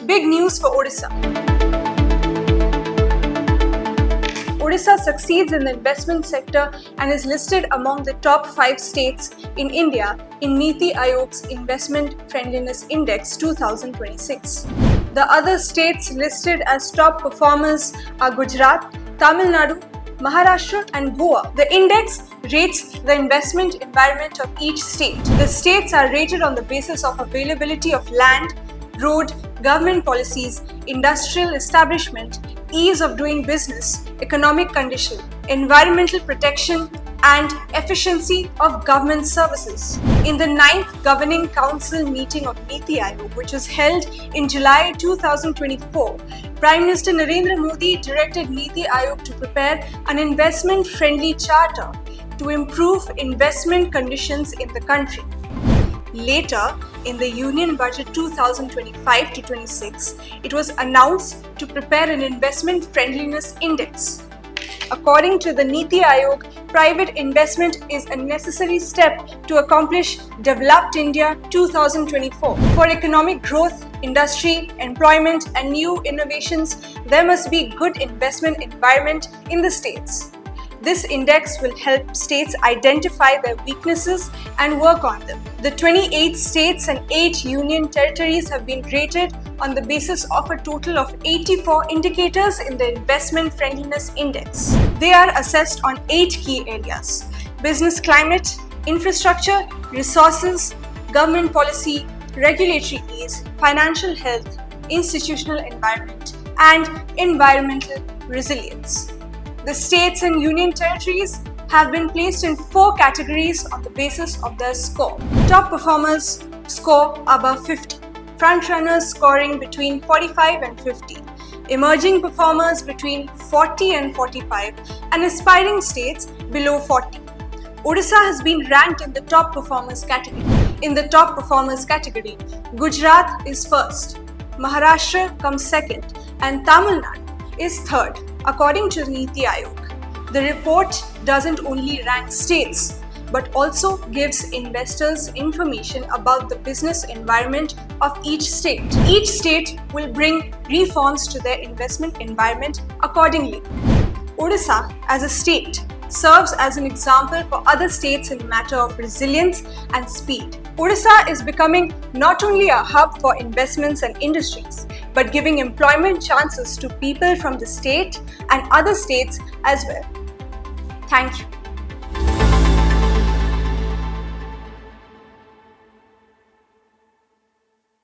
Big news for Odisha. Odisha succeeds in the investment sector and is listed among the top 5 states in India in Niti Aayog's Investment Friendliness Index 2026. The other states listed as top performers are Gujarat, Tamil Nadu, Maharashtra and Goa. The index rates the investment environment of each state. The states are rated on the basis of availability of land, road, government policies, industrial establishment, ease of doing business, economic condition, environmental protection, and efficiency of government services. In the 9th Governing Council meeting of Niti Aayog, which was held in July 2024, Prime Minister Narendra Modi directed Niti Aayog to prepare an investment-friendly charter to improve investment conditions in the country. Later, in the Union Budget 2025-26, it was announced to prepare an Investment Friendliness Index. According to the Niti Aayog, private investment is a necessary step to accomplish Developed India 2024. For economic growth, industry, employment and new innovations, there must be good investment environment in the states. This index will help states identify their weaknesses and work on them. The 28 states and 8 union territories have been rated on the basis of a total of 84 indicators in the Investment Friendliness Index. They are assessed on 8 key areas: business climate, infrastructure, resources, government policy, regulatory ease, financial health, institutional environment, and environmental resilience. The states and union territories have been placed in 4 categories on the basis of their score. Top performers score above 50, frontrunners scoring between 45 and 50, emerging performers between 40 and 45, and aspiring states below 40. Odisha has been ranked in the top performers category. In the top performers category, Gujarat is first, Maharashtra comes second, and Tamil Nadu is third. According to Niti Aayog, the report doesn't only rank states but also gives investors information about the business environment of each state. Each state will bring reforms to their investment environment accordingly. Odisha, as a state, serves as an example for other states in the matter of resilience and speed. Odisha is becoming not only a hub for investments and industries, but giving employment chances to people from the state and other states as well. Thank you.